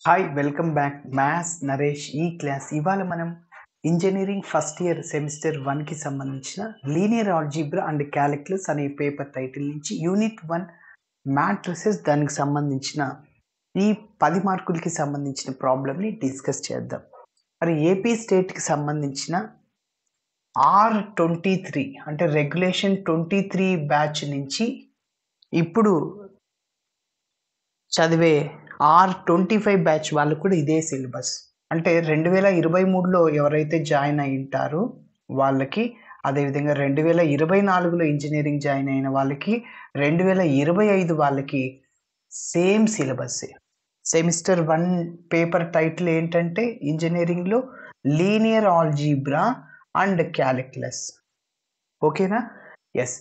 Hi welcome back maths Naresh ఈ class ఇవాళ మనం ఇంజనీరింగ్ ఫస్ట్ ఇయర్ సెమిస్టర్ 1కి సంబంధించిన లీనియర్ ఆల్జీబ్రా అండ్ క్యాలిక్యులస్ అనే పేపర్ టైటిల్ నుంచి యూనిట్ 1 మ్యాట్రిసెస్ దానికి సంబంధించిన ఈ 10 మార్కులకి సంబంధించిన ప్రాబ్లమ్ని డిస్కస్ చేద్దాం. మరి ఏపీ స్టేట్కి సంబంధించిన R23 అంటే రెగ్యులేషన్ 23 బ్యాచ్ నుంచి ఇప్పుడు చదివే R25 బ్యాచ్ వాళ్ళు కూడా ఇదే సిలబస్. అంటే 2023లో ఎవరైతే జాయిన్ అయి ఉంటారో వాళ్ళకి, అదేవిధంగా 2024లో ఇంజనీరింగ్ జాయిన్ అయిన వాళ్ళకి, 2025 వాళ్ళకి సేమ్ సిలబస్సే. సెమిస్టర్ 1 పేపర్ టైటిల్ ఏంటంటే ఇంజనీరింగ్లో లీనియర్ ఆల్జీబ్రా అండ్ క్యాలిక్యులస్. ఓకేనా? ఎస్.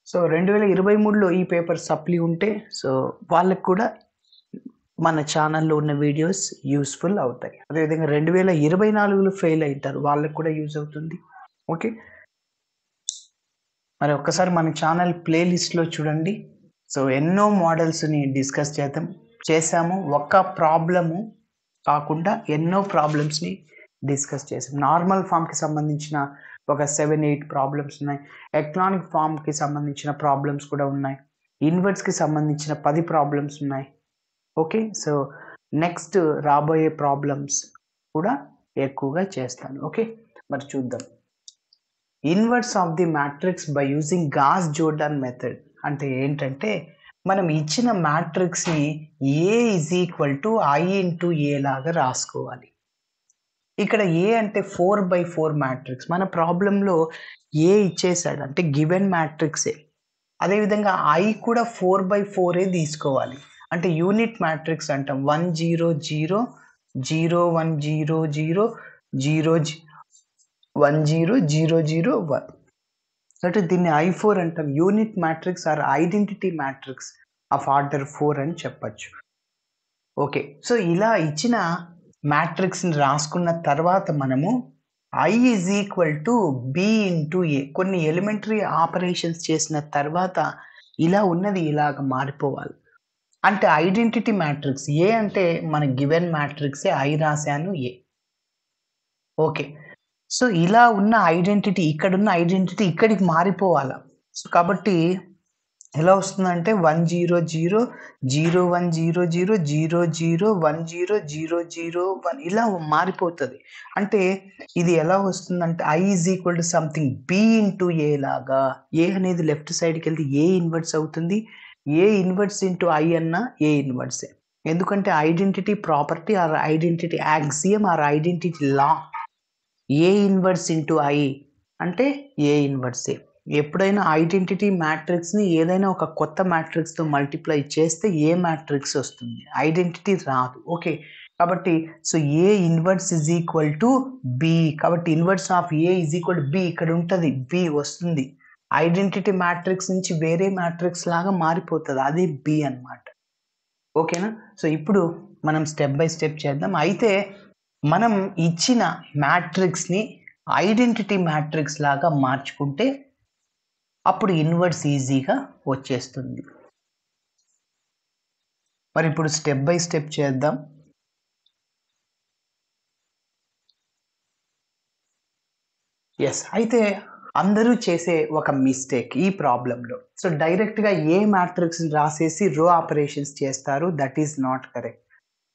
సో 2023లో ఈ పేపర్ సప్లీ ఉంటే సో వాళ్ళకి కూడా మన ఛానల్లో ఉన్న వీడియోస్ యూస్ఫుల్ అవుతాయి. అదేవిధంగా 2024లో ఫెయిల్ అవుతారు, వాళ్ళకి కూడా యూజ్ అవుతుంది. ఓకే, మరి ఒక్కసారి మన ఛానల్ ప్లేలిస్ట్లో చూడండి. సో ఎన్నో మోడల్స్ని డిస్కస్ చేసాము. ఒక్క ప్రాబ్లము కాకుండా ఎన్నో ప్రాబ్లమ్స్ని డిస్కస్ చేసాం. నార్మల్ ఫామ్కి సంబంధించిన ఒక 7-8 ప్రాబ్లమ్స్ ఉన్నాయి. ఎకనామిక్ ఫామ్కి సంబంధించిన ప్రాబ్లమ్స్ కూడా ఉన్నాయి. ఇన్వర్స్కి సంబంధించిన 10 ప్రాబ్లమ్స్ ఉన్నాయి. ఓకే, సో నెక్స్ట్ రాబోయే ప్రాబ్లమ్స్ కూడా ఎక్కువగా చేస్తాను. ఓకే, మరి చూద్దాం. Inverse of the matrix by using Gauss Jordan method అంటే ఏంటంటే మనం ఇచ్చిన మ్యాట్రిక్స్ని A is equal to I into A లాగా రాసుకోవాలి. ఇక్కడ ఏ అంటే 4/4 మ్యాట్రిక్స్. మన ప్రాబ్లంలో ఏ ఇచ్చేసాడు అంటే గివెన్ మ్యాట్రిక్సే. అదేవిధంగా ఐ కూడా 4/4 తీసుకోవాలి. అంటే యూనిట్ మ్యాట్రిక్స్ అంటాం. 1 0 0 0 1 0 0 0 1 0 0 0 1. అంటే దీన్ని I4 అంటాం. Unit matrix or identity matrix of order 4 అని చెప్పచ్చు. ఓకే, సో ఇలా ఇచ్చిన మ్యాట్రిక్స్ని రాసుకున్న తర్వాత మనము I is equal to B into A కొన్ని ఎలిమెంటరీ ఆపరేషన్స్ చేసిన తర్వాత ఇలా ఉన్నది ఇలాగ మారిపోవాలి. అంటే ఐడెంటిటీ మ్యాట్రిక్స్ ఏ అంటే మన గివెన్ మ్యాట్రిక్సే, ఐ రాశాను ఏ. ఓకే, సో ఇలా ఉన్న ఐడెంటిటీ, ఇక్కడున్న ఐడెంటిటీ ఇక్కడికి మారిపోవాలి. సో కాబట్టి ఎలా వస్తుందంటే 1 0 0 0 1 0 0 0 0 1 0 0 0 1 ఇలా మారిపోతుంది. అంటే ఇది ఎలా వస్తుందంటే I is equal to something B into A లాగా. ఏ అనేది లెఫ్ట్ సైడ్కి వెళ్తే ఏ ఇన్వర్స్ అవుతుంది. ఏ ఇన్వర్స్ ఇంటూ ఐ అన్న ఏ ఇన్వర్సే. ఎందుకంటే identity property or identity axiom or identity law A inverse into I అంటే ఏ ఇన్వర్సే. ఎప్పుడైనా ఐడెంటిటీ మ్యాట్రిక్స్ని ఏదైనా ఒక కొత్త మ్యాట్రిక్స్తో మల్టిప్లై చేస్తే ఏ మ్యాట్రిక్స్ వస్తుంది, ఐడెంటిటీ రాదు. ఓకే, కాబట్టి so A inverse is equal to B. కాబట్టి inverse of A is equal to B ఇక్కడ ఉంటుంది, బి వస్తుంది. ఐడెంటిటీ మ్యాట్రిక్స్ నుంచి వేరే మ్యాట్రిక్స్ లాగా మారిపోతుంది, అది బి అన్నమాట. ఓకేనా? సో ఇప్పుడు మనం స్టెప్ బై స్టెప్ చేద్దాం. అయితే మనం ఇచ్చిన మ్యాట్రిక్స్ని ఐడెంటిటీ మ్యాట్రిక్స్ లాగా మార్చుకుంటే అప్పుడు ఇన్వర్స్ ఈజీగా వచ్చేస్తుంది. మరి ఇప్పుడు స్టెప్ బై స్టెప్ చేద్దాం. ఎస్, అయితే అందరూ చేసే ఒక మిస్టేక్ ఈ ప్రాబ్లంలో. సో డైరెక్ట్గా ఏ మ్యాట్రిక్స్ రాసేసి రో ఆపరేషన్స్ చేస్తారు, that is not correct.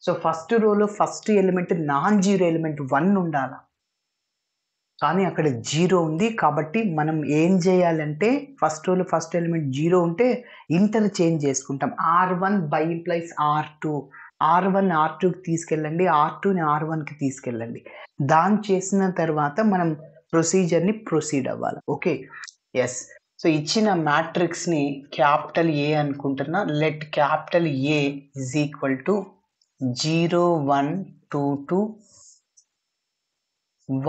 So first రోలో first element non zero element 1 ఉండాలి, కానీ అక్కడ 0 ఉంది. కాబట్టి మనం ఏం చేయాలంటే ఫస్ట్ రోలో ఫస్ట్ ఎలిమెంట్ 0 ఉంటే ఇంటర్చేంజ్ చేసుకుంటాం. R1 by implies R2. R1 R2కి తీసుకెళ్ళండి, R2ని R1కి తీసుకెళ్ళండి. దాన్ని చేసిన తర్వాత మనం ప్రొసీజర్ని ప్రొసీడ్ అవ్వాలి. Okay, yes. సో ఇచ్చిన మ్యాట్రిక్స్ని క్యాపిటల్ ఏ అనుకుంటున్నా. Let capital A is equal to 0 1 2 2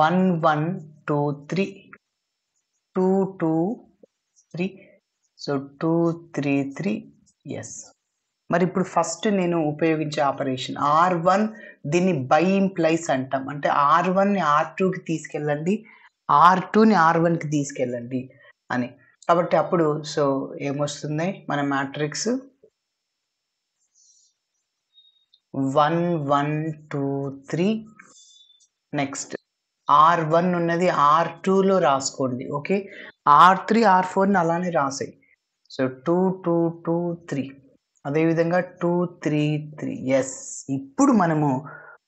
1 1 2 3 2 2 3. So 2 3 3. Yes. మరి ఇప్పుడు ఫస్ట్ నేను ఉపయోగించే ఆపరేషన్ R1, దీన్ని బై ఇంప్లైస్ అంటాం. అంటే R1ని R2కి తీసుకెళ్ళండి, R2ని R1కి తీసుకెళ్ళండి అని. కాబట్టి అప్పుడు సో ఏమొస్తుంది మన మ్యాట్రిక్స్ 1 1 2 3 నెక్స్ట్ R1 ఉన్నది R2లో రాసుకోండి. ఓకే, R3 R4ని అలానే రాసాయి. సో 2 2 2 3 అదేవిధంగా 2 3 3. ఎస్, ఇప్పుడు మనము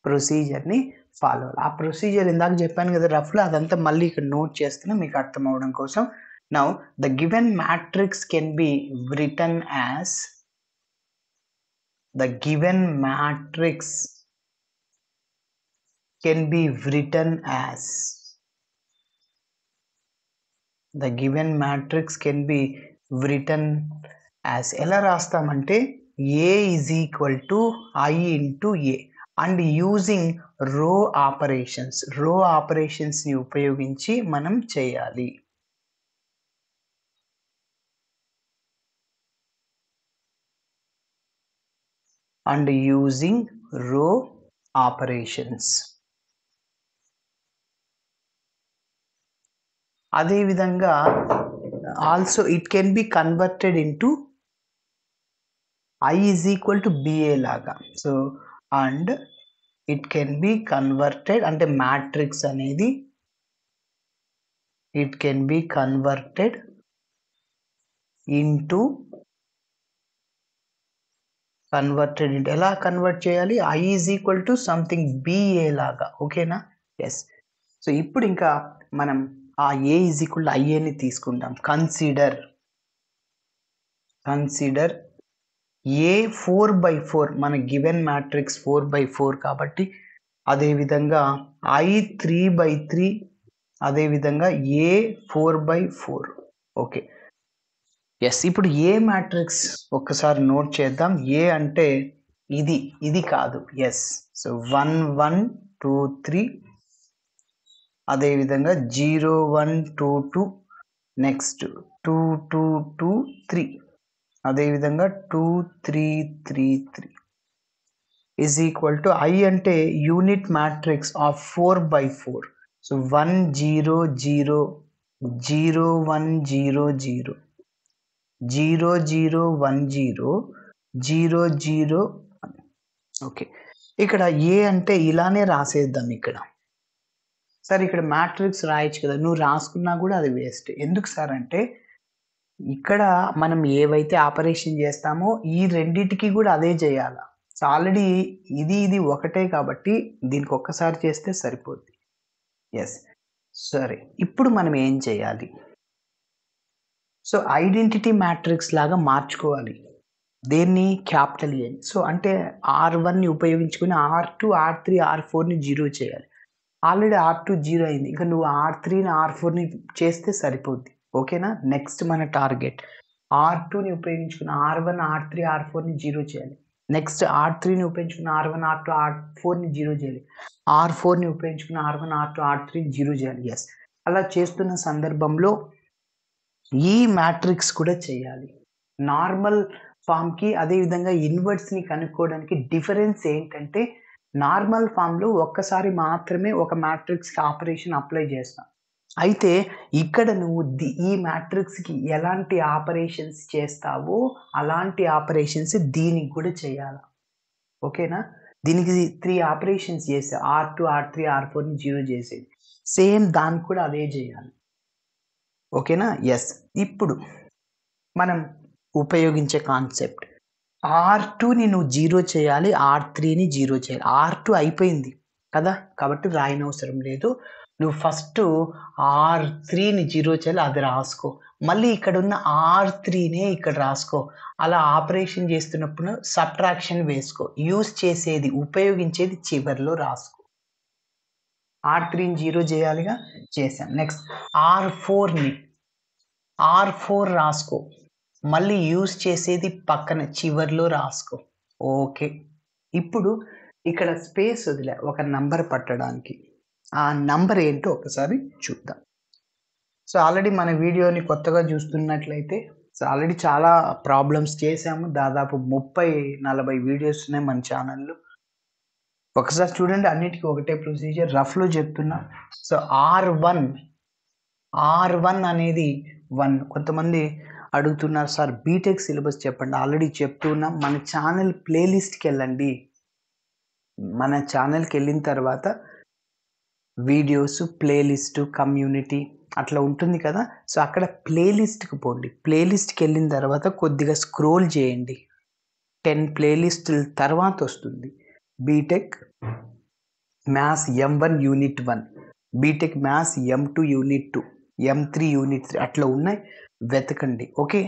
ప్రొసీజర్ని ఫాలో అవ్వాలి. ఆ ప్రొసీజర్ ఇందాక చెప్పాను కదా రఫ్లో, అదంతా మళ్ళీ ఇక్కడ నోట్ చేస్తున్నా మీకు అర్థం అవడం కోసం. Now the given matrix can be written as the given matrix can be written as the given matrix can be written as ఎలా రాస్తామంటే A is equal to I into A and using row operations ని ఉపయోగించి మనం చేయాలి. and using row operations. అదే విధంగా also it can be converted into I is equal to BA లాగా. So and it can be converted అంటే matrix అనేది it can be converted into ఎలా కన్వర్ట్ చేయాలి? I is equal to something BA లాగా. ఓకేనా? Yes. So ఇప్పుడు ఇంకా మనం ఆ A is equal to IAని తీసుకుంటాం. కన్సిడర్ A 4/4 మన గివెన్ మ్యాట్రిక్స్ 4/4 కాబట్టి, అదేవిధంగా I 3/3, అదేవిధంగా A 4/4. Okay, yes. ఇప్పుడు ఏ మ్యాట్రిక్స్ ఒక్కసారి నోట్ చేద్దాం. ఏ అంటే ఇది కాదు. ఎస్. సో 1 1 2 3, అదేవిధంగా 0 1 2 2, నెక్స్ట్ 2 2 2 3, అదేవిధంగా 2 3 3 3 ఈజ్ ఈక్వల్ టు I అంటే unit matrix of 4/4. So 1 0 0 0 1 0 0 0 0 1 0 0 0 1. Okay, ఇక్కడ ఏ అంటే ఇలానే రాసేద్దాం. ఇక్కడ సార్ ఇక్కడ మ్యాట్రిక్స్ రాయొచ్చు కదా, నువ్వు రాసుకున్నా కూడా అది వేస్ట్. ఎందుకు సార్ అంటే ఇక్కడ మనం ఏవైతే ఆపరేషన్ చేస్తామో ఈ రెండిటికి కూడా అదే చేయాలి. సో ఆల్రెడీ ఇది ఒకటే కాబట్టి దీనికి ఒక్కసారి చేస్తే సరిపోద్ది. ఎస్, సరే. ఇప్పుడు మనం ఏం చేయాలి? సో ఐడెంటిటీ మ్యాట్రిక్స్ లాగా మార్చుకోవాలి. దేన్ని? క్యాపిటల్ ఏ. సో అంటే R1ని ఉపయోగించుకుని R2 R3 R4ని 0 చేయాలి. ఆల్రెడీ R2 0 అయింది, ఇంకా నువ్వు R3ని R4ని చేస్తే సరిపోద్ది. ఓకేనా? నెక్స్ట్ మన టార్గెట్ R2ని ఉపయోగించుకుని R1 R3 R4ని 0 చేయాలి. నెక్స్ట్ R3ని ఉపయోగించుకుని R1 R2 R4ని 0 చేయాలి. R4ని ఉపయోగించుకుని R1 R2 R3ని 0 చేయాలి. ఎస్, అలా చేస్తున్న సందర్భంలో ఈ మ్యాట్రిక్స్ కూడా చేయాలి. నార్మల్ ఫామ్కి అదేవిధంగా ఇన్వర్స్ని కనుక్కోవడానికి డిఫరెన్స్ ఏంటంటే, నార్మల్ ఫామ్లో ఒక్కసారి మాత్రమే ఒక మ్యాట్రిక్స్కి ఆపరేషన్ అప్లై చేస్తాం. అయితే ఇక్కడ నువ్వు ఈ మ్యాట్రిక్స్కి ఎలాంటి ఆపరేషన్స్ చేస్తావో అలాంటి ఆపరేషన్స్ దీనికి కూడా చేయాలి. ఓకేనా? దీనికి 3 ఆపరేషన్స్ చేసా, R2 R3 R4ని 0 చేసేది. సేమ్ దానికి కూడా అదే చేయాలి. ఓకేనా? ఎస్. ఇప్పుడు మనం ఉపయోగించే కాన్సెప్ట్ R2ని నువ్వు 0 చేయాలి, R3ని 0 చేయాలి. R2 అయిపోయింది కదా, కాబట్టి రాయనవసరం లేదు. నువ్వు ఫస్ట్ R3ని 0 చేయాలి, అది రాసుకో. మళ్ళీ ఇక్కడ ఉన్న R3నే ఇక్కడ రాసుకో. అలా ఆపరేషన్ చేస్తున్నప్పుడు సబ్ట్రాక్షన్ వేసుకో. ఉపయోగించేది చివరిలో రాసుకో. R3ని 0 చేయాలిగా, చేసాం. నెక్స్ట్ R4 రాసుకో. మళ్ళీ యూజ్ చేసేది పక్కన చివర్లో రాసుకో. ఓకే, ఇప్పుడు ఇక్కడ స్పేస్ వదిలే ఒక నంబర్ పట్టడానికి. ఆ నంబర్ ఏంటో ఒకసారి చూద్దాం. సో ఆల్రెడీ మన వీడియోని కొత్తగా చూస్తున్నట్లయితే ఆల్రెడీ చాలా ప్రాబ్లమ్స్ చేసాము. దాదాపు 30-40 వీడియోస్ ఉన్నాయి మన ఛానల్లో. ఒకసారి చూడండి, అన్నిటికీ ఒకటే ప్రొసీజర్, రఫ్లో చెప్తున్నా. సో R1 అనేది 1. కొంతమంది అడుగుతున్నారు సార్ బీటెక్ సిలబస్ చెప్పండి. ఆల్రెడీ చెప్తున్నా, మన ఛానల్ ప్లేలిస్ట్కి వెళ్ళండి. మన ఛానల్కి వెళ్ళిన తర్వాత వీడియోస్, ప్లేలిస్ట్, కమ్యూనిటీ అట్లా ఉంటుంది కదా. సో అక్కడ ప్లేలిస్ట్కి పోండి. ప్లేలిస్ట్కి వెళ్ళిన తర్వాత కొద్దిగా స్క్రోల్ చేయండి. 10 ప్లేలిస్టుల తర్వాత వస్తుంది BTech maths M1 unit 1, BTech maths M2 unit 2, M3 unit 3 అట్లా ఉన్నాయి, వెతకండి. ఓకే,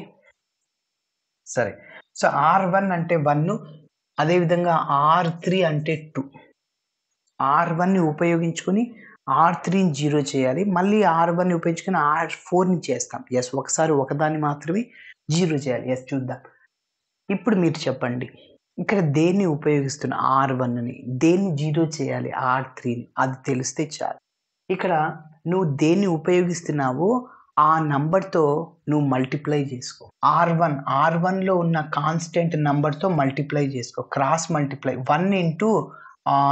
సరే. సో R1 అంటే 1, అదేవిధంగా R3 అంటే 2. R1ని ఉపయోగించుకొని R3ని 0 చేయాలి, మళ్ళీ R1ని ఉపయోగించుకొని R4ని చేస్తాం. ఎస్, ఒకసారి ఒకదాన్ని మాత్రమే 0 చేయాలి. ఎస్, చూద్దాం. ఇప్పుడు మీరు చెప్పండి, ఇక్కడ దేన్ని ఉపయోగిస్తున్న R1ని, దేన్ని 0 చేయాలి R3ని, అది తెలిస్తే చాలు. ఇక్కడ నువ్వు దేన్ని ఉపయోగిస్తున్నావో ఆ నంబర్తో నువ్వు మల్టిప్లై చేసుకో. R1లో ఉన్న కాన్స్టెంట్ నంబర్తో మల్టిప్లై చేసుకో, cross multiply. 1 into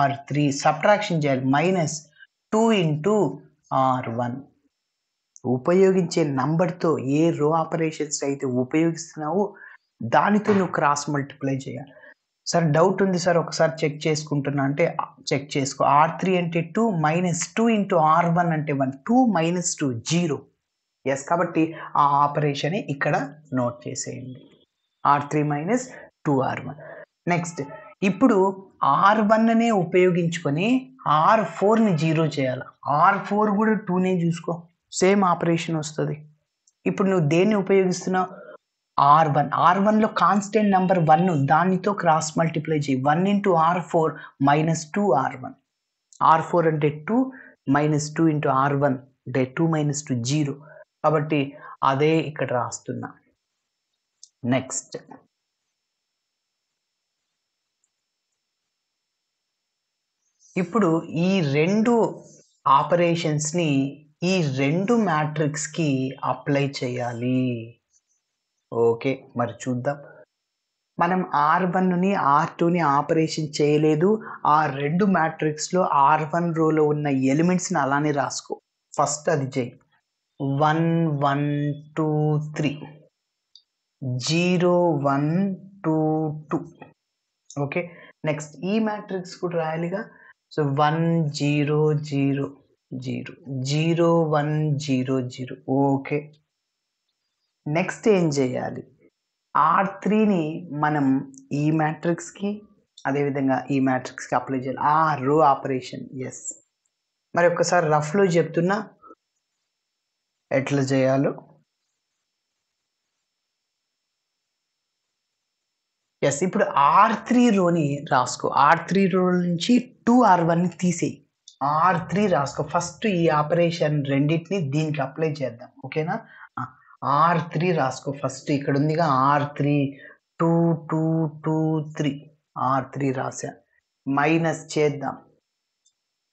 R3 subtraction చేయాలి, -2 ఇంటూ R1. ఉపయోగించే నంబర్తో ఏ రో ఆపరేషన్స్ అయితే ఉపయోగిస్తున్నావో దానితో నువ్వు క్రాస్ మల్టిప్లై చేయాలి. సార్ డౌట్ ఉంది సార్, ఒకసారి చెక్ చేసుకుంటున్నా అంటే చెక్ చేసుకో. R3 అంటే 2, -2 ఇంటూ R1 అంటే 1, 2 - 2 0. ఎస్, కాబట్టి ఆ ఆపరేషన్ ఇక్కడ నోట్ చేసేయండి, R3 - 2R1. నెక్స్ట్, ఇప్పుడు R1నే ఉపయోగించుకొని R4ని 0 చేయాలి. R4 కూడా 2నే చూసుకో, సేమ్ ఆపరేషన్ వస్తుంది. ఇప్పుడు నువ్వు దేన్ని ఉపయోగిస్తున్నావు? R1లో కాన్స్టెంట్ నెంబర్ 1, దానితో క్రాస్ మల్టిప్లై చేయి. 1 ఇంటూ R4 -2R1. R4 అంటే 2, -2 ఇంటూ R1 అంటే 2 - 2 0. కాబట్టి అదే ఇక్కడ రాస్తున్నా. నెక్స్ట్, ఇప్పుడు ఈ రెండు ఆపరేషన్స్ని ఈ రెండు మ్యాట్రిక్స్కి అప్లై చేయాలి. ఓకే, మరి చూద్దాం. మనం R1ని R2ని ఆపరేషన్ చేయలేదు, ఆ రెండు మ్యాట్రిక్స్లో R1 రోలో ఉన్న ఎలిమెంట్స్ని అలానే రాసుకో. ఫస్ట్ అది చేయి. 1 1 2 3, 0 1 2 2. ఓకే, నెక్స్ట్ ఈ మ్యాట్రిక్స్ కూడా రాయాలిగా. సో 1 0 0 0, 0 1 0 0. ఓకే, నెక్స్ట్ ఏం చేయాలి? R3ని మనం ఈ మ్యాట్రిక్స్కి అదేవిధంగా ఈ మ్యాట్రిక్స్కి అప్లై చేయాలి, ఆ రో ఆపరేషన్. ఎస్, మరి ఒక్కసారి రఫ్లో చెప్తున్నా ఎట్లా చేయాలో. ఎస్, ఇప్పుడు R3 రోని రాసుకో. R3 రో నుంచి 2R1ని తీసేయి, R3 రాసుకో. ఫస్ట్ ఈ ఆపరేషన్ రెండింటిని దీనికి అప్లై చేద్దాం. ఓకేనా? R3 రాసుకో ఫస్ట్. ఇక్కడ ఉందిగా R3, 2 2 2 3, R3 రాసా. మైనస్ చేద్దాం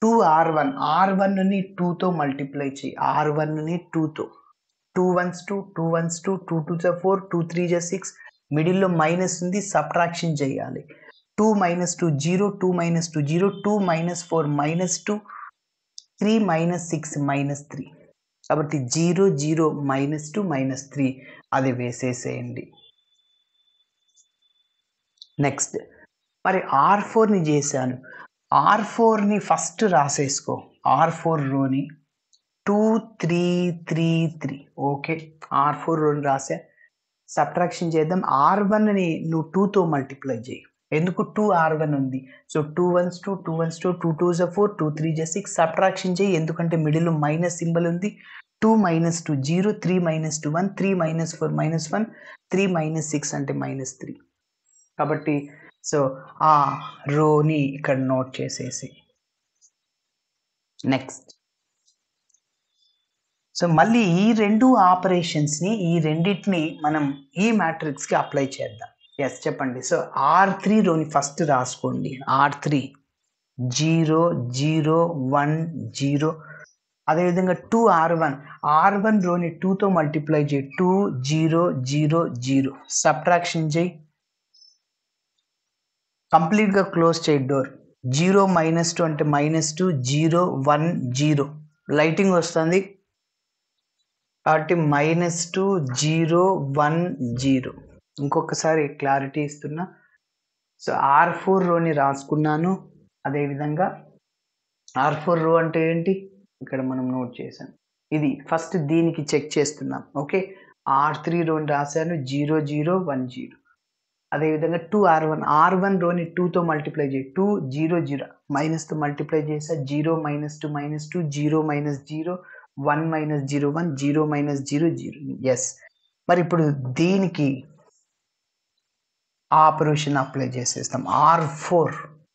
2R1. R1ని 2తో మల్టిప్లై చేయి, R1ని 2తో. 2 1s 2, 2 1s 2, 2 2s 4, 2 3s 6. మిడిల్లో మైనస్ ఉంది, సబ్ట్రాక్షన్ చేయాలి. 2 - 2 0, 2 - 2 0, 2 - 4 -2, 3 - 6 -3. కాబట్టి 0 0 -2 -3 అది వేసేసేయండి. నెక్స్ట్, మరి R4ని చేశాను. R4ని ఫస్ట్ రాసేసుకో. R4 రోని 2 3 3 3. ఓకే, R4 రోని రాసా. సబ్ట్రాక్షన్ చేద్దాం. R1ని నువ్వు 2తో మల్టిప్లై చేయి, ఎందుకు 2R1 ఉంది. So 2 1s 2, 2 1s 2, 2 2s 4, 2 3s 6. Subtraction చేయి, ఎందుకంటే మిడిల్లో మైనస్ సింబల్ ఉంది. 2 - 2 0, 3 - 2 1, 3 - 4 -1, 3 - 6 అంటే -3. కాబట్టి సో ఆ రోని ఇక్కడ నోట్ చేసేసి. నెక్స్ట్, సో మళ్ళీ ఈ రెండు ఆపరేషన్స్ని ఈ రెండింటిని మనం ఈ మ్యాట్రిక్స్కి అప్లై చేద్దాం. ఎస్, చెప్పండి. సో R3 రోని ఫస్ట్ రాసుకోండి. R3 0 0 1 0. అదేవిధంగా 2R1 రోని 2తో మల్టిప్లై చేయి, 2 0 0 0. సబ్ట్రాక్షన్ చేయి, కంప్లీట్గా క్లోజ్ చేయి డోర్. 0 - 2 అంటే -2, 0 1 0. లైటింగ్ వస్తుంది కాబట్టి -2 0 1 0. ఇంకొకసారి క్లారిటీ ఇస్తున్నా. సో R4 రోని రాసుకున్నాను. అదేవిధంగా R4 రో అంటే ఏంటి, ఇక్కడ మనం నోట్ చేసాం. ఇది ఫస్ట్ దీనికి చెక్ చేస్తున్నాం. ఓకే, R3 రోని రాశాను 0 0 1 0. అదేవిధంగా 2R1 రోని 2తో మల్టిప్లై చేయి, 2 0 0 మైనస్తో మల్టిప్లై చేసా, 0 -2 -2 0 -0 1 -0 1 0 -0 0. ఎస్, మరి ఇప్పుడు దీనికి ఆపరేషన్ అప్లై చేసేస్తాం.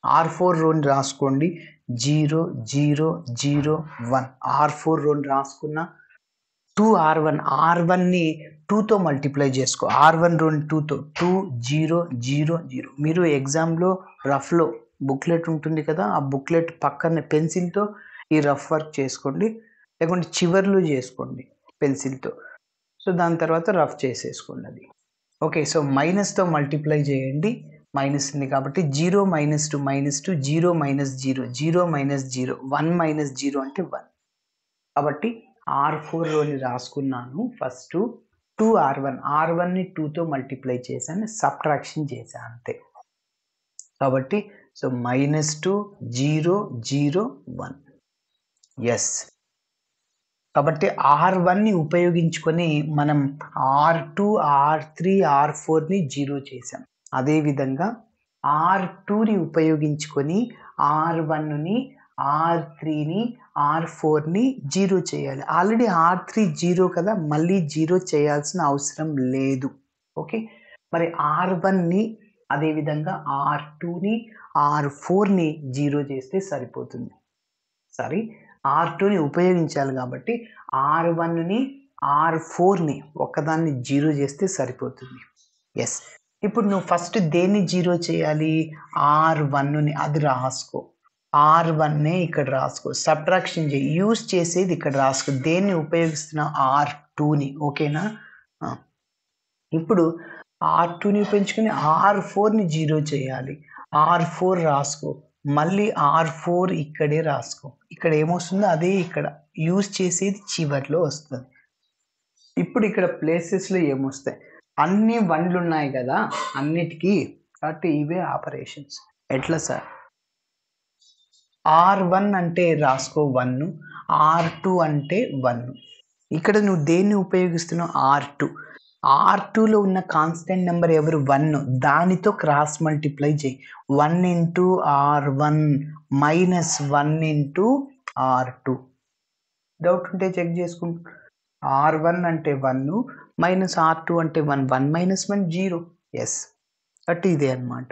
R4 రోని రాసుకోండి 0 0 0 1. R4 రోని రాసుకున్న 2R1ని 2తో మల్టిప్లై చేసుకో, R1 రోని 2తో 2 0 0 0. మీరు ఎగ్జామ్లో రఫ్లో బుక్లెట్ ఉంటుంది కదా, ఆ బుక్లెట్ పక్కన పెన్సిల్తో ఈ రఫ్ వర్క్ చేసుకోండి, లేకుంటే చివర్లు చేసుకోండి పెన్సిల్తో. సో దాని తర్వాత రఫ్ చేసేసుకోండి అది. ఓకే, సో మైనస్తో మల్టిప్లై చేయండి, మైనస్ ఉంది కాబట్టి 0 -2 -2 0 -0 0 -0 1 -0 అంటే 1. కాబట్టి R4 రోని రాసుకున్నాను. ఫస్ట్ 2R1ని 2తో మల్టిప్లై చేశాను, సబ్ట్రాక్షన్ చేశాను అంతే. కాబట్టి సో -2 0 0 1. ఎస్, కాబట్టి R1ని ఉపయోగించుకొని మనం R2 R3 R4ని 0 చేసాం. అదేవిధంగా R2ని ఉపయోగించుకొని R1ని R3ని R4ని 0 చేయాలి. ఆల్రెడీ R3 0 కదా, మళ్ళీ 0 చేయాల్సిన అవసరం లేదు. ఓకే, మరి R1ని అదేవిధంగా R2ని R4ని 0 చేస్తే సరిపోతుంది. సారీ, R2ని ఉపయోగించాలి కాబట్టి R1ని R4ని ఒక్కదాన్ని 0 చేస్తే సరిపోతుంది. ఎస్, ఇప్పుడు నువ్వు ఫస్ట్ దేన్ని 0 చేయాలి, R1ని, అది రాసుకో. R1నే ఇక్కడ రాసుకో, సబ్ట్రాక్షన్ చేయి, యూజ్ చేసేది ఇక్కడ రాసుకో. దేన్ని ఉపయోగిస్తున్నావు, R2ని. ఓకేనా, ఇప్పుడు R2ని ఉపయోగించుకొని R4ని 0 చేయాలి. R4 రాసుకో, మళ్ళీ R4 ఇక్కడే రాసుకో. ఇక్కడ ఏమొస్తుందో అదే ఇక్కడ యూజ్ చేసేది చివర్లో వస్తుంది. ఇప్పుడు ఇక్కడ ప్లేసెస్లో ఏమొస్తాయి, అన్ని 1లు ఉన్నాయి కదా అన్నిటికీ, కాబట్టి ఇవే ఆపరేషన్స్. ఎట్లా సార్, R1 అంటే రాసుకో 1, R2 అంటే 1. ఇక్కడ నువ్వు దేన్ని ఉపయోగిస్తున్నావు, R2లో ఉన్న కాన్స్టెంట్ నెంబర్ ఎవరు, 1. దానితో క్రాస్ మల్టిప్లై చేయి. 1 × R1 -1 × R2. డౌట్ ఉంటే చెక్ చేసుకుంటూ, R1 అంటే 1 -R2 అంటే 1, 1 - 1 0. ఎస్, కాబట్టి ఇదే అనమాట.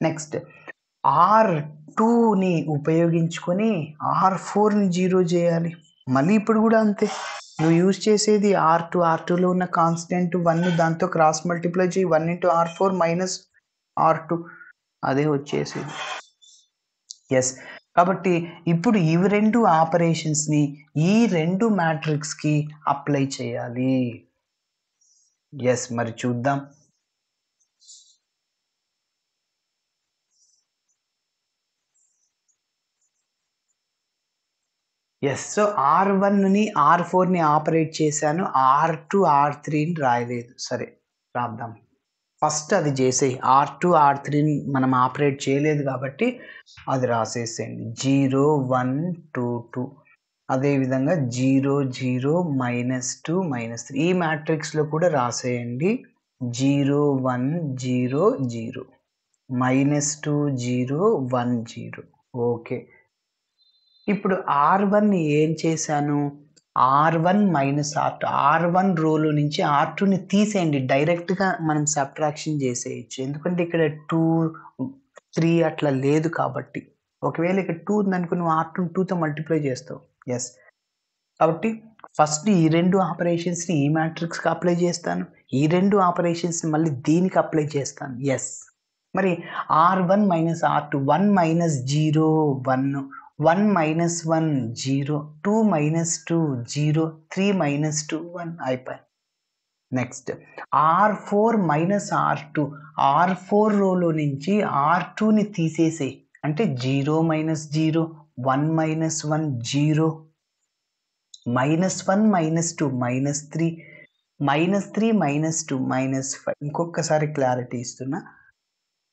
నెక్స్ట్ R2ని ఉపయోగించుకొని R4ని 0 చేయాలి. మళ్ళీ ఇప్పుడు కూడా అంతే, నువ్వు యూజ్ చేసేది R2లో ఉన్న కాన్స్టెంట్ 1, దాంతో క్రాస్ మల్టిప్లై చేయి, 1 × R4 -R2, అదే వచ్చేసేది. ఎస్, కాబట్టి ఇప్పుడు ఇవి 2 ఆపరేషన్స్ని ఈ 2 మ్యాట్రిక్స్కి అప్లై చేయాలి. ఎస్, మరి చూద్దాం. ఎస్, సో R1ని R4ని ఆపరేట్ చేశాను, R2 R3ని రాయలేదు. సరే రాద్దాం. ఫస్ట్ అది చేసేయి, R2 R3ని మనం ఆపరేట్ చేయలేదు కాబట్టి అది రాసేసేయండి. 0 1 2 2, అదేవిధంగా 0 0 -2 -3. ఈ మ్యాట్రిక్స్లో కూడా రాసేయండి 0 1 0 0 -2 0 1 0. ఓకే, ఇప్పుడు R1ని ఏం చేశాను, R1 -R2, R1 రోలో నుంచి R2ని తీసేయండి, డైరెక్ట్గా మనం సబ్ట్రాక్షన్ చేసేయచ్చు. ఎందుకంటే ఇక్కడ 2 3 అట్లా లేదు కాబట్టి. ఒకవేళ ఇక్కడ 2 ఉందనుకో, నువ్వు R2ని 2తో మల్టిప్లై చేస్తావు. ఎస్, కాబట్టి ఫస్ట్ ఈ 2 ఆపరేషన్స్ని ఈ మ్యాట్రిక్స్కి అప్లై చేస్తాను, ఈ 2 ఆపరేషన్స్ని మళ్ళీ దీనికి అప్లై చేస్తాను. ఎస్, మరి R1 -R2, 1 -0 1, 1 -1 0, 2 -2 0, 3 -2 1 అయిపోయి. నెక్స్ట్ R4 -R2, R4 రోలో నుంచి R2ని తీసేసేయి, అంటే 0 -0 1 -1 0, -1 -2 -3 -3 -2 -5. ఇంకొకసారి క్లారిటీ ఇస్తున్నా,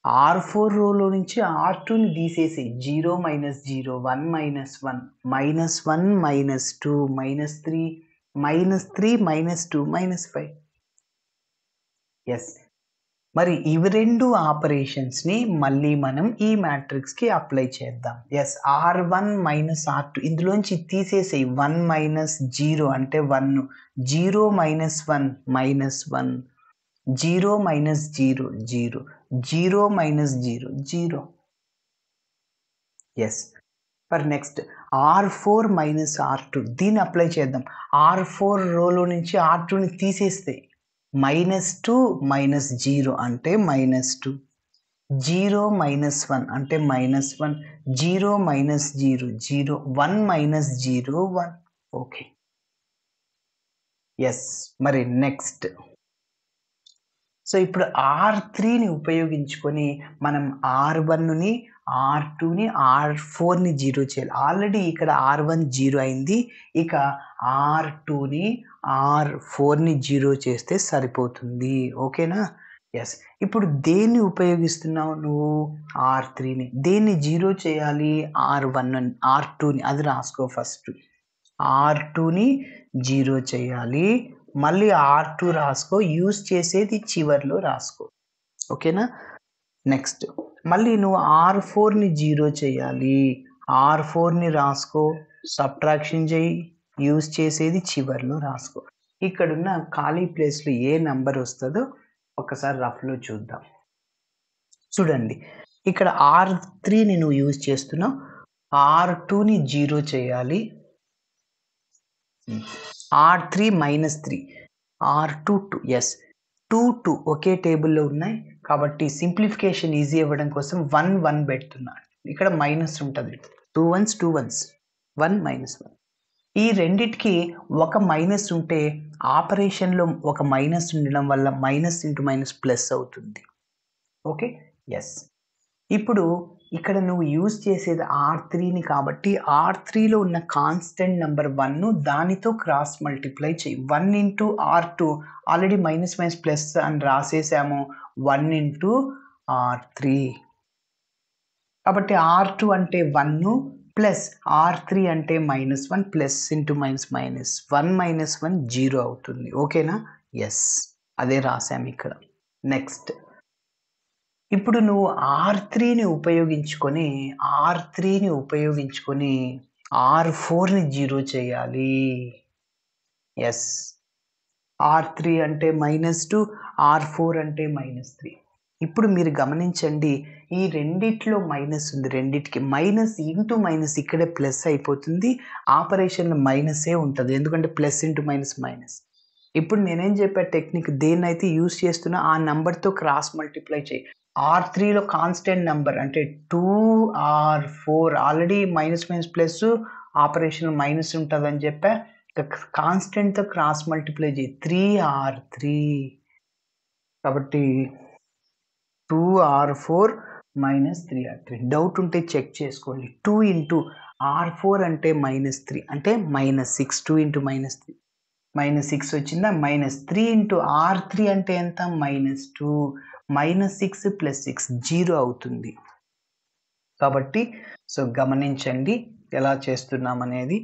R4 రోలో నుంచి R2ని తీసేసి 0 minus 0 1 minus 1 minus 1 minus 2 minus 3 minus 3 minus 2 minus 5. Yes, మరి ఇవి రెండు ఆపరేషన్స్ని మళ్ళీ మనం ఈ మ్యాట్రిక్స్కి అప్లై చేద్దాం. ఎస్, R1 మైనస్ R2 ఇందులోంచి తీసేసి 1 మైనస్ 0 అంటే 1, 0 minus 1 minus 1, 0 minus 0 0, 0 minus 0 0. Yes, for next R4 minus R2 దీన్ని అప్లై చేద్దాం. R4 రోలో నుంచి R2ని తీసేస్తే -2 మైనస్ 0 అంటే -2, 0 మైనస్ 1 అంటే -1, 0 మైనస్ 0 0, 1 మైనస్ 0 1. ఓకే. ఎస్, మరి నెక్స్ట్ సో ఇప్పుడు R3ని ఉపయోగించుకొని మనం R1ని R2ని R4ని 0 చేయాలి. ఆల్రెడీ ఇక్కడ R1 0 అయింది, ఇక R2ని R4ని 0 చేస్తే సరిపోతుంది. ఓకేనా? ఎస్, ఇప్పుడు దేన్ని ఉపయోగిస్తున్నావు నువ్వు? R3ని. దేన్ని 0 చేయాలి? R2ని. అది రాసుకో ఫస్ట్. R2ని 0 చేయాలి, మళ్ళీ R2 రాసుకో, యూజ్ చేసేది చివర్లో రాసుకో. ఓకేనా? నెక్స్ట్ మళ్ళీ నువ్వు R4ని 0 చేయాలి, R4ని రాసుకో, సబ్ట్రాక్షన్ చేయి, యూజ్ చేసేది చివర్లో రాసుకో. ఇక్కడున్న ఖాళీ ప్లేస్లో ఏ నెంబర్ వస్తుందో ఒకసారి రఫ్లో చూద్దాం. చూడండి, ఇక్కడ R3ని నువ్వు యూజ్ చేస్తున్నావు, R2ని 0 చేయాలి, R3 మైనస్ 3, R2 2. ఎస్, 2 2 ఒకే టేబుల్లో ఉన్నాయి కాబట్టి సింప్లిఫికేషన్ ఈజీ అవ్వడం కోసం 1 1 పెడుతున్నాను. ఇక్కడ మైనస్ ఉంటుంది, 2 1s 2 1s, 1 మైనస్ 1. ఈ రెండిటికి ఒక మైనస్ ఉంటే ఆపరేషన్లో ఒక మైనస్ ఉండడం వల్ల మైనస్ ఇంటూ మైనస్ ప్లస్ అవుతుంది. ఓకే. ఎస్, ఇప్పుడు ఇక్కడ నువ్వు యూజ్ చేసేది R3ని కాబట్టి R3లో ఉన్న కాన్స్టెంట్ నెంబర్ 1 దానితో క్రాస్ మల్టిప్లై చేయి. 1 into R2 already minus minus plus అని రాసేసాము, 1 ఇంటూ R3. కాబట్టి R2 అంటే 1 ప్లస్ R3 అంటే -1 plus into minus minus 1 minus 1 0 అవుతుంది. ఓకేనా? ఎస్, అదే రాసాము ఇక్కడ. నెక్స్ట్ ఇప్పుడు నువ్వు R3ని ఉపయోగించుకొని R4ని 0 చేయాలి. ఎస్, R3 అంటే -2, R4 అంటే -3. ఇప్పుడు మీరు గమనించండి, ఈ రెండిట్లో మైనస్ ఉంది, రెండిటికి మైనస్ ఇంటూ మైనస్ ఇక్కడే ప్లస్ అయిపోతుంది, ఆపరేషన్లో మైనసే ఉంటుంది ఎందుకంటే ప్లస్ ఇంటూ మైనస్ మైనస్. ఇప్పుడు నేనేం చెప్పా టెక్నిక్, దేన్నైతే యూజ్ చేస్తున్నా ఆ నెంబర్తో క్రాస్ మల్టిప్లై చేయి. R3లో కాన్స్టెంట్ నెంబర్ అంటే 2R4 already minus minus plus operation minus ఉంటుంది అని చెప్పా, కాన్స్టెంట్తో క్రాస్ మల్టిప్లై చేయి, 3R3. కాబట్టి 2R4 మైనస్ 3R3. డౌట్ ఉంటే చెక్ చేసుకోండి. 2 ఇంటూ R4 అంటే -3 అంటే -6, 2 ఇంటూ -3 -6 వచ్చిందా, -3 ఇంటూ R3 అంటే ఎంత, -2, -6 ప్లస్ 6 0 అవుతుంది. కాబట్టి సో గమనించండి ఎలా చేస్తున్నామనేది.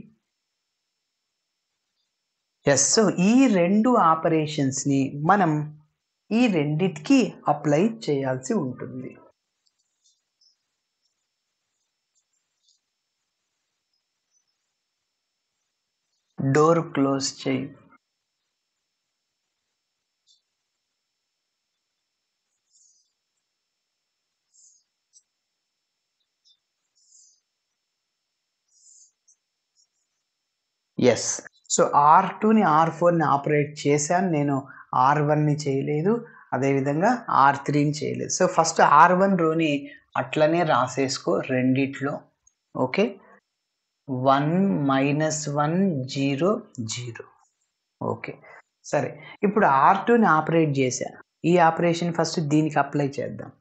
ఎస్, సో ఈ రెండు ఆపరేషన్స్ని మనం ఈ రెండిటికి అప్లై చేయాల్సి ఉంటుంది. డోర్ క్లోజ్ చేయి. ఎస్, సో R2ని R4ని ఆపరేట్ చేశాను నేను, R1ని చేయలేదు, అదేవిధంగా R3ని చేయలేదు. సో ఫస్ట్ R1 రోని అట్లనే రాసేసుకో రెండిట్లో. ఓకే, 1 -1 0 0. ఓకే, సరే. ఇప్పుడు R2ని ఆపరేట్ చేశా, ఈ ఆపరేషన్ ఫస్ట్ దీనికి అప్లై చేద్దాం.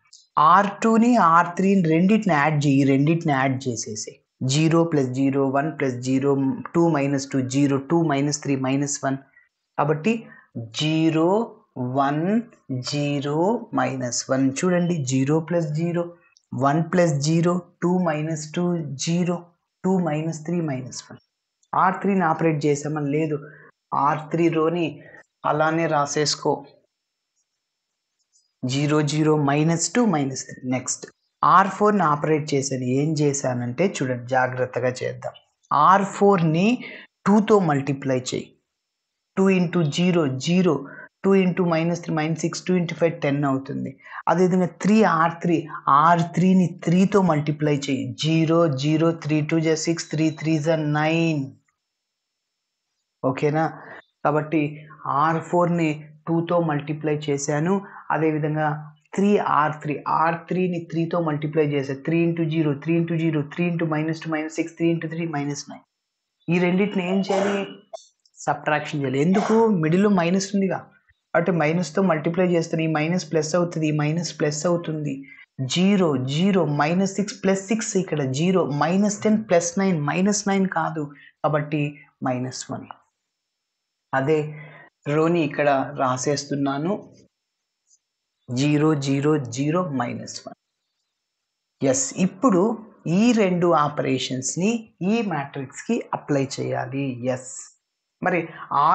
R2ని R3ని రెండింటిని యాడ్ చేసేసి 0 + 0 1 + 0 2 - 2 0 2 - 3 -1. కాబట్టి 0 1 0 -1 చూడండి 0 + 0 1 + 0 2 - 2 0 2 - 3 -1 R3ని ఆపరేట్ చేసామని లేదు R3 రోని అలానే రాసేసుకో 0 0 -2 -3 నెక్స్ట్ R4ని ఆపరేట్ చేశాను ఏం చేశానంటే చూడండి జాగ్రత్తగా చేద్దాం R4ని 2తో మల్టిప్లై చేయి 2 × 0 0 2 × -3 -6 2 × 5 10 అవుతుంది అదేవిధంగా 3 R3ని 3తో మల్టిప్లై చేయి 0 0 3 2 6 3 3 9 ఓకేనా కాబట్టి R4ని 2తో మల్టిప్లై చేశాను అదేవిధంగా 3R3ని 3తో మల్టిప్లై చేశాను 3 × 0 3 × 0 3 × -2 -6 3 × 3 -9 ఈ రెండింటిని ఏం చేయాలి సబ్ట్రాక్షన్ చేయాలి ఎందుకు మిడిల్లో మైనస్ ఉందిగా అంటే మైనస్తో మల్టిప్లై చేస్తే ఈ మైనస్ ప్లస్ అవుతుంది ఈ మైనస్ ప్లస్ అవుతుంది 0 0 -6 +6 ఇక్కడ 0 -10 +9 -9 కాదు కాబట్టి -1 అదే రోని ఇక్కడ రాసేస్తున్నాను 0 0 0 -1 ఎస్ ఇప్పుడు ఈ రెండు ఆపరేషన్స్ని ఈ మ్యాట్రిక్స్కి అప్లై చేయాలి ఎస్ మరి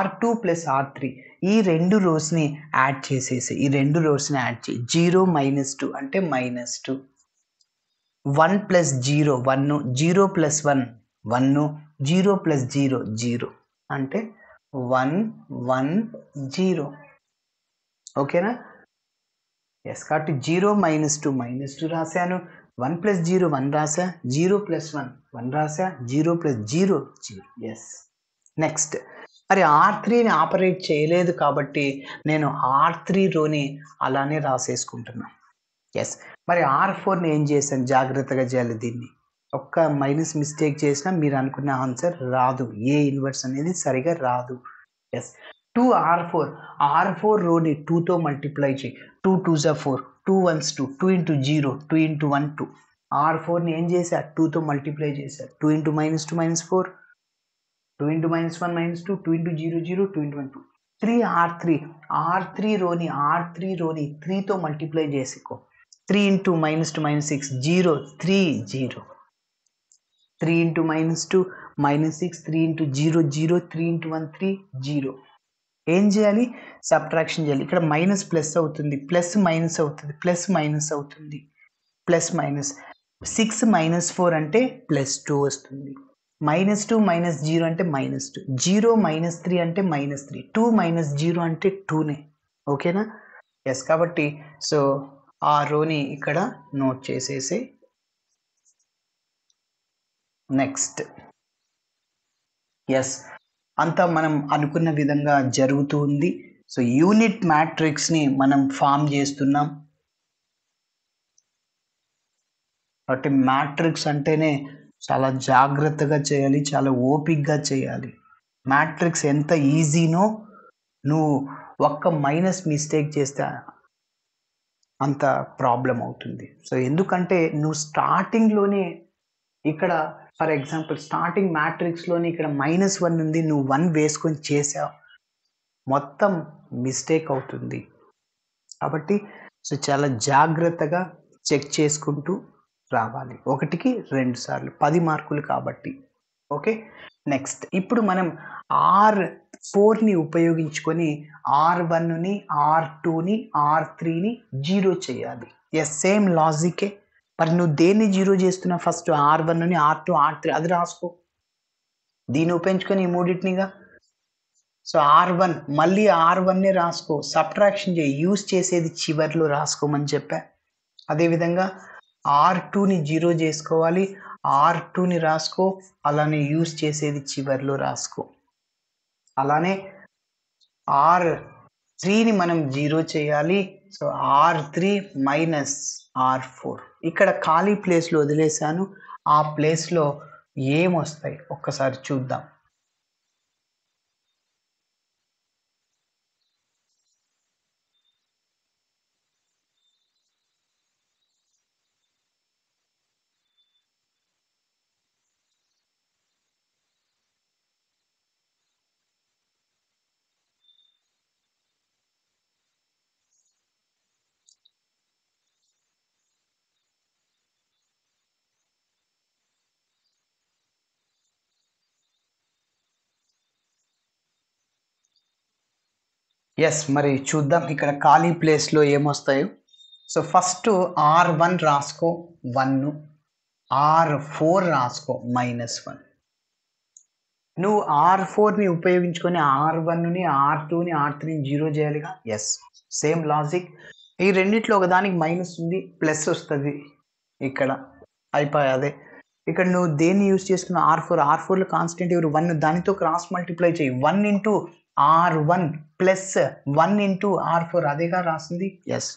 R2 + R3 ఈ రెండు రోస్ని యాడ్ చేసేసి ఈ రెండు రోస్ని యాడ్ చేయి 0 -2 అంటే -2 1 + 0 1 0 + 1 1 0 + 0 0 అంటే 1 1 0 ఓకేనా ఎస్ కాబట్టి 0 -2 -2 రాశాను 1 + 0 1 రాసా 0 + 1 1 రాసా 0 + 0 0 ఎస్ నెక్స్ట్ మరి R3ని ఆపరేట్ చేయలేదు కాబట్టి నేను R3 రోని అలానే రాసేసుకుంటున్నాను ఎస్ మరి R4ని ఏం చేశాను జాగ్రత్తగా చేయాలి దీన్ని ఒక్క మైనస్ మిస్టేక్ చేసినా మీరు అనుకున్న ఆన్సర్ రాదు ఏ ఇన్వర్స్ అనేది సరిగా రాదు ఎస్ 2R4 రోని 2తో మల్టిప్లై చేయి 2 2s 4 2 1s 2 2 × 0 2 × 1 2 R4ని ఏం చేశా 2తో మల్టిప్లై చేశా 2 × -2 -4 2 × -1 -2 2 × 0 0 2 × 1 2 3R3 రోని 3తో మల్టిప్లై చేసుకో 3 × -2 -6 0 3 0 3 × -2 -6 3 × 0 0 3 × 1 3 0 ఏం చేయాలి సబ్ట్రాక్షన్ చేయాలి ఇక్కడ మైనస్ ప్లస్ అవుతుంది ప్లస్ మైనస్ అవుతుంది ప్లస్ మైనస్ అవుతుంది ప్లస్ మైనస్ 6 -4 అంటే +2 వస్తుంది -2 -0 అంటే -2 0 -3 అంటే -3 2 -0 అంటే 2నే ఓకేనా ఎస్ కాబట్టి సో ఆ రోని ఇక్కడ నోట్ చేసేసి నెక్స్ట్ ఎస్ అంతా మనం అనుకున్న విధంగా జరుగుతూ ఉంది సో యూనిట్ మ్యాట్రిక్స్ని మనం ఫామ్ చేస్తున్నాం కాబట్టి మ్యాట్రిక్స్ అంటేనే చాలా జాగ్రత్తగా చేయాలి చాలా ఓపిక్గా చేయాలి మ్యాట్రిక్స్ ఎంత ఈజీనో నువ్వు ఒక్క మైనస్ మిస్టేక్ చేస్తే అంత ప్రాబ్లం అవుతుంది సో ఎందుకంటే నువ్వు స్టార్టింగ్లోనే ఇక్కడ ఫర్ ఎగ్జాంపుల్ స్టార్టింగ్ మ్యాట్రిక్స్లోనే ఇక్కడ -1 ఉంది నువ్వు 1 వేసుకొని చేసావు మొత్తం మిస్టేక్ అవుతుంది కాబట్టి సో చాలా జాగ్రత్తగా చెక్ చేసుకుంటూ రావాలి ఒకటికి 2 సార్లు 10 మార్కులు కాబట్టి ఓకే నెక్స్ట్ ఇప్పుడు మనం R4ని ఉపయోగించుకొని R1ని R2ని R3ని 0 చేయాలి ఎస్ సేమ్ లాజికే మరి నువ్వు దేన్ని 0 చేస్తున్నావు ఫస్ట్ R1ని R2 R3 అది రాసుకో దీన్ని ఉపయోగించుకొని ఈ మూడింటినిగా సో R1 మళ్ళీ R1నే రాసుకో సబ్ట్రాక్షన్ చేయి యూజ్ చేసేది చివర్లో రాసుకోమని చెప్పా అదేవిధంగా R2ని 0 చేసుకోవాలి R2ని రాసుకో అలానే యూజ్ చేసేది చివర్లో రాసుకో అలానే R3ని మనం 0 చేయాలి సో R3 - R4 ఇక్కడ ఖాళీ ప్లేస్లో వదిలేశాను ఆ ప్లేస్లో ఏమొస్తాయి ఒక్కసారి చూద్దాం ఎస్, మరి చూద్దాం ఇక్కడ ఖాళీ ప్లేస్లో ఏమొస్తాయో. సో ఫస్ట్ R1 రాసుకో 1, R4 రాసుకో -1. నువ్వు R4ని ఉపయోగించుకొని R1ని R2ని R3ని 0 చేయాలిగా. Yes, same logic. ఈ రెండిట్లో ఒకదానికి మైనస్ ఉంది, ప్లస్ వస్తుంది ఇక్కడ, అయిపోయి అదే. ఇక్కడ నువ్వు దేన్ని యూజ్ చేసుకున్న R4లో కాన్స్టెంట్ ఎవరు 1, దానితో క్రాస్ మల్టిప్లై చేయి. 1 into R1 plus 1 into R4, అదేగా రాసింది. ఎస్,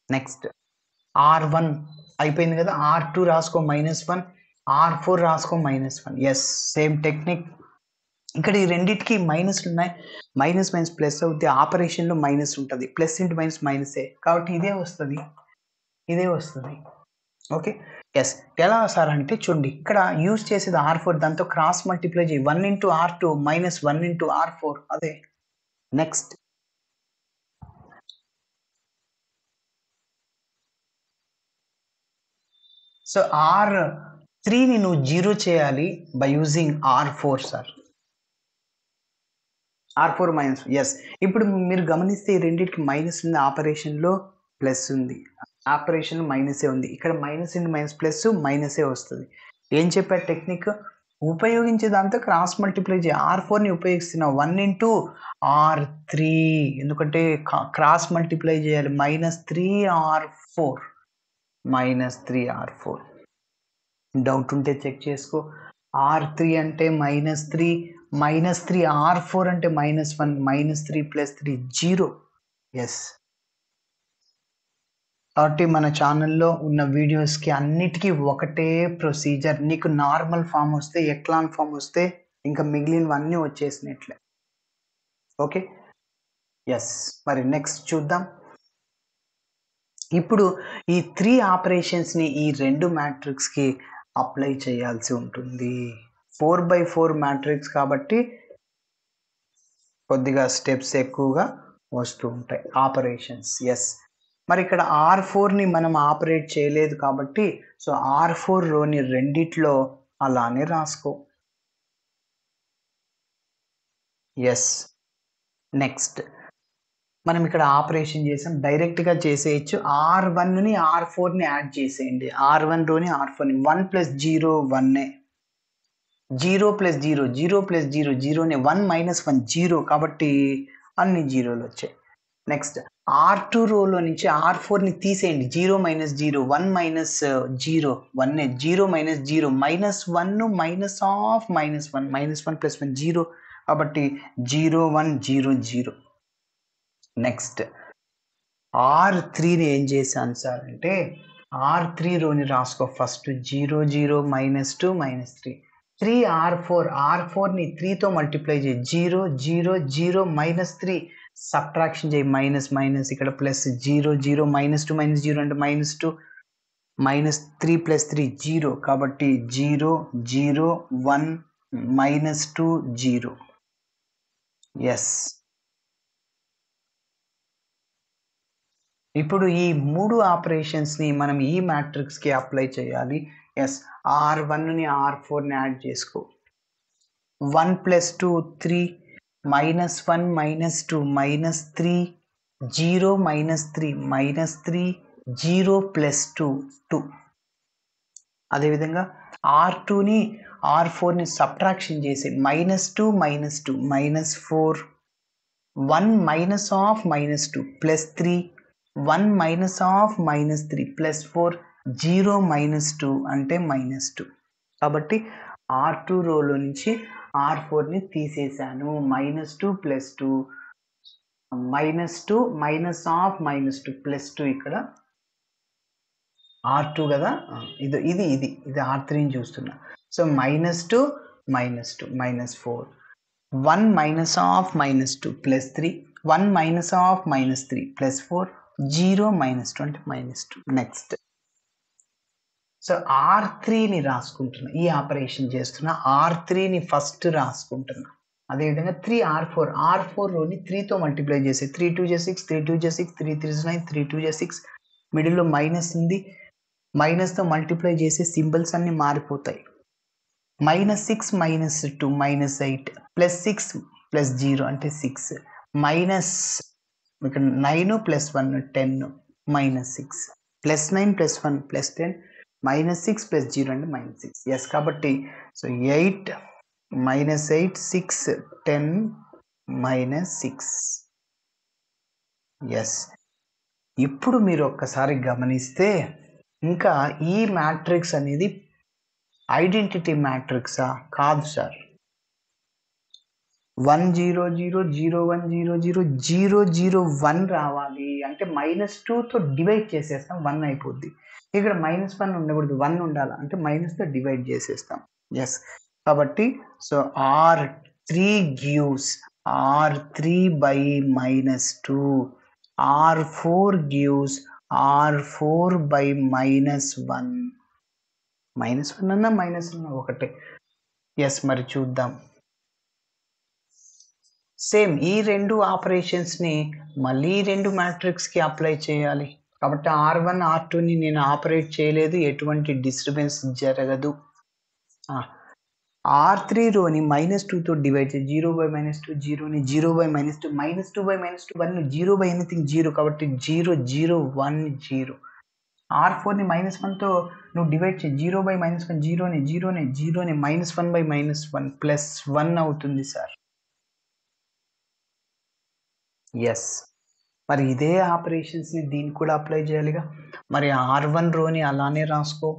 నెక్స్ట్ R1 అయిపోయింది కదా, R2 రాసుకో -1, R4 రాసుకో -1. Yes, same technique. ఇక్కడ ఈ రెండింటికి మైనస్లు ఉన్నాయి, మైనస్ ప్లస్ అవుతుంది, ఆపరేషన్లో మైనస్ ఉంటుంది, ప్లస్ ఇంటూ మైనస్ మైనసే, కాబట్టి ఇదే వస్తుంది. Okay, yes. ఎలా సార్ అంటే చూడండి, ఇక్కడ యూజ్ చేసేది R4, దాంతో క్రాస్ మల్టిప్లై చేయి. 1 ఇంటూ R2 -1 ఇంటూ R4, అదే. నెక్స్ట్ సో R3ని నువ్వు 0 చేయాలి by using R4 sir. R4 minus. Yes, ఇప్పుడు మీరు గమనిస్తే ఈ రెండింటికి మైనస్ ఉంది, ఆపరేషన్లో ప్లస్ ఉంది, ఆపరేషన్ మైనసే ఉంది. ఇక్కడ మైనస్ ఇంటూ మైనస్ ప్లస్ మైనసే వస్తుంది. ఏం చెప్పారు టెక్నిక్? ఉపయోగించే దాంతో క్రాస్ మల్టిప్లై చేయి. R4ని ఉపయోగిస్తున్నావు 1 ఇంటూ R3, ఎందుకంటే క్రాస్ మల్టిప్లై చేయాలి. -3R4 డౌట్ ఉంటే చెక్ చేసుకో. R3 అంటే -3, -3 R4 అంటే -1, -3 + 3 0. ఎస్, కాబట్టి మన ఛానల్లో ఉన్న వీడియోస్కి అన్నిటికీ ఒకటే ప్రొసీజర్. నీకు నార్మల్ ఫామ్ వస్తే, ఎక్లాన్ ఫామ్ వస్తే ఇంకా మిగిలినవన్నీ వచ్చేసినట్లే. Okay, yes. మరి నెక్స్ట్ చూద్దాం. ఇప్పుడు ఈ 3 ఆపరేషన్స్ని ఈ రెండు మ్యాట్రిక్స్కి అప్లై చేయాల్సి ఉంటుంది. 4x4 మ్యాట్రిక్స్ కాబట్టి కొద్దిగా స్టెప్స్ ఎక్కువగా వస్తూ ఉంటాయి, ఆపరేషన్స్. ఎస్, మరి ఇక్కడ R4ని మనం ఆపరేట్ చేయలేదు కాబట్టి సో R4 రోని రెండిట్లో అలానే రాసుకో. ఎస్, నెక్స్ట్ మనం ఇక్కడ ఆపరేషన్ చేసాం, డైరెక్ట్గా చేసేయచ్చు. R1ని R4ని యాడ్ చేసేయండి. R1 రోని R4ని 1 + 0 1, 0 + 0 0 + 0 0నే, 1 - 1 0, కాబట్టి అన్ని జీరోలు వచ్చాయి. నెక్స్ట్ R2 రోలో నుంచి R4ని తీసేయండి. 0 - 0 1 - 0 1, 0 - 0 -1 -1 -1 + 1 0, కాబట్టి 0 1 0 0. నెక్స్ట్ R3ని ఏం చేశాను సార్ అంటే R3 రోని రాసుకో ఫస్ట్. 0 0 -2 -3 3 R4ని 3తో మల్టిప్లై చేయి. 0 0 0 -3 సబ్ట్రాక్షన్ చేయి, మైనస్ ఇక్కడ ప్లస్ 0 0 -2 -0 అంటే -2 -3 + 3 0, కాబట్టి 0 0 1 -2 0. ఎస్, ఇప్పుడు ఈ 3 ఆపరేషన్స్ని మనం ఈ మ్యాట్రిక్స్కి అప్లై చేయాలి. ఎస్, R1ని R4ని యాడ్ చేసుకో. 1 + 2 3 -1 -2 -3 0 -3 -3 0 + 2 2. అదేవిధంగా R2ని R4ని సబ్ట్రాక్షన్ చేసి -2 -2 -4 1 -2 + 3 1 -3 + 4 0 -2 అంటే -2, కాబట్టి R2 రోలో నుంచి R4ని తీసేసాను. -2 + 2 -2 -2 + 2, ఇక్కడ R2 కదా, ఇది R3ని చూస్తున్నా. సో -2 -2 -4 1 -2 + 3 1 -3 + 4 0 -2 అంటే -2. నెక్స్ట్ సో R3ని రాసుకుంటున్నా, ఈ ఆపరేషన్ చేస్తున్నా. R3ని ఫస్ట్ రాసుకుంటున్నా. అదేవిధంగా 3 R4 రోని 3తో మల్టిప్లై చేసి 3 2 6 3 2 6 3 3 9 3 2 6, మిడిల్లో మైనస్ ఉంది, మైనస్తో మల్టిప్లై చేసి సింబల్స్ అన్ని మారిపోతాయి. -6 -2 -8 + 6 + 0 అంటే 6 ఇక్కడ 9 plus 1 10 minus 6 plus 9 plus 1 plus 10 minus 6 plus 0 అంటే మైనస్ 6. ఎస్, కాబట్టి సో 8 మైనస్ 8 6 10 మైనస్ 6. ఎస్, ఇప్పుడు మీరు ఒక్కసారి గమనిస్తే ఇంకా ఈ మ్యాట్రిక్స్ అనేది ఐడెంటిటీ మ్యాట్రిక్సా? కాదు సార్. 1 0 0 0 1 0 0 0 0 1 రావాలి అంటే -2తో డివైడ్ చేసేస్తాం, 1 అయిపోద్ది. ఇక్కడ -1 ఉండకూడదు, 1 ఉండాలి అంటే మైనస్తో డివైడ్ చేసేస్తాం. ఎస్, కాబట్టి so R3 gives R3 by -2, R4 gives R4 by -1. -1 అన్నా మైనస్ అన్నా ఒకటే. ఎస్, మరి చూద్దాం. సేమ్ ఈ రెండు ఆపరేషన్స్ని మళ్ళీ రెండు మ్యాట్రిక్స్కి అప్లై చేయాలి. కాబట్టి R1 R2ని నేను ఆపరేట్ చేయలేదు, ఎటువంటి డిస్టర్బెన్స్ జరగదు. R3 రోని -2తో డివైడ్ చేసి 0 by -2 0ని 0 by -2 -2 by -2 1 0 by anything 0 కాబట్టి 0 0 1 0. R4ని -1తో నువ్వు డివైడ్ చేయి, 0 by -1 0ని -1 by -1 ప్లస్ 1 అవుతుంది సార్. ఎస్, మరి ఇదే ఆపరేషన్స్ని దీనికి కూడా అప్లై చేయాలిగా. మరి R1 రోని అలానే రాసుకో,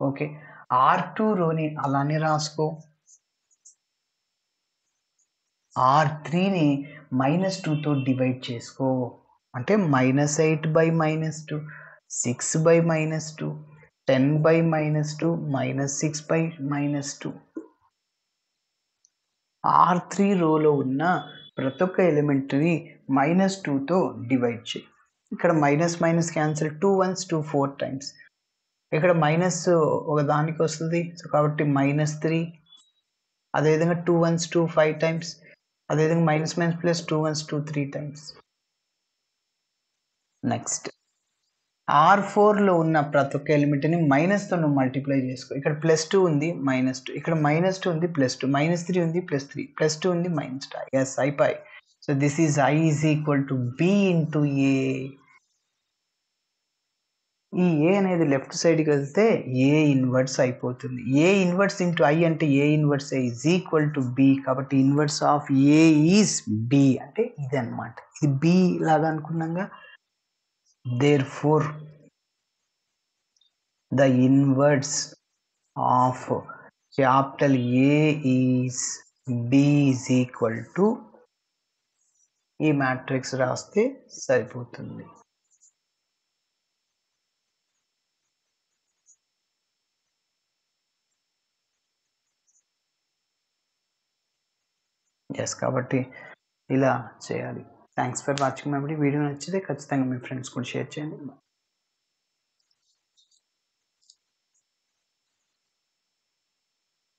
ఓకే. R2 రోని అలానే రాసుకో, R3ని -2తో డివైడ్ చేసుకో అంటే -8 by -2 6 by -2 10 by -2 -6 by -2. R3 రోలో ఉన్న ప్రతి ఒక్క ఎలిమెంట్ని -2తో డివైడ్ చేయి. ఇక్కడ minus minus cancel, 2 1s 2 4 times. ఇక్కడ మైనస్ ఒక దానికి వస్తుంది, సో కాబట్టి -3. అదేవిధంగా 2 1s 2 5 టైమ్స్. అదేవిధంగా minus minus plus 2 1s 2 3 times. Next R4లో ఉన్న ప్రతి ఒక్క ఎలిమెంట్ని మైనస్తో నువ్వు మల్టిప్లై చేసుకో. ఇక్కడ +2 ఉంది, -2, ఇక్కడ -2 ఉంది, +2, -3 ఉంది, +3, +2 ఉంది, -2. ఎస్, అయిపోయి. So this is I is equal to B into A. ఈ A అనేది లెఫ్ట్ సైడ్కి వెళ్తే A ఇన్వర్స్ అయిపోతుంది. A ఇన్వర్స్ ఇంటూ I అంటే A inverse A is equal to B. కాబట్టి inverse of A is B అంటే ఇది అనమాట. ఇది B లాగా అనుకున్నాగా. Therefore, the inverse of capital A is B is equal to ఈ మ్యాట్రిక్స్ రాస్తే సరిపోతుంది. ఎస్, కాబట్టి ఇలా చేయాలి. Thanks for watching my video. నచ్చితే ఖచ్చితంగా మీ ఫ్రెండ్స్ కూడా షేర్ చేయండి.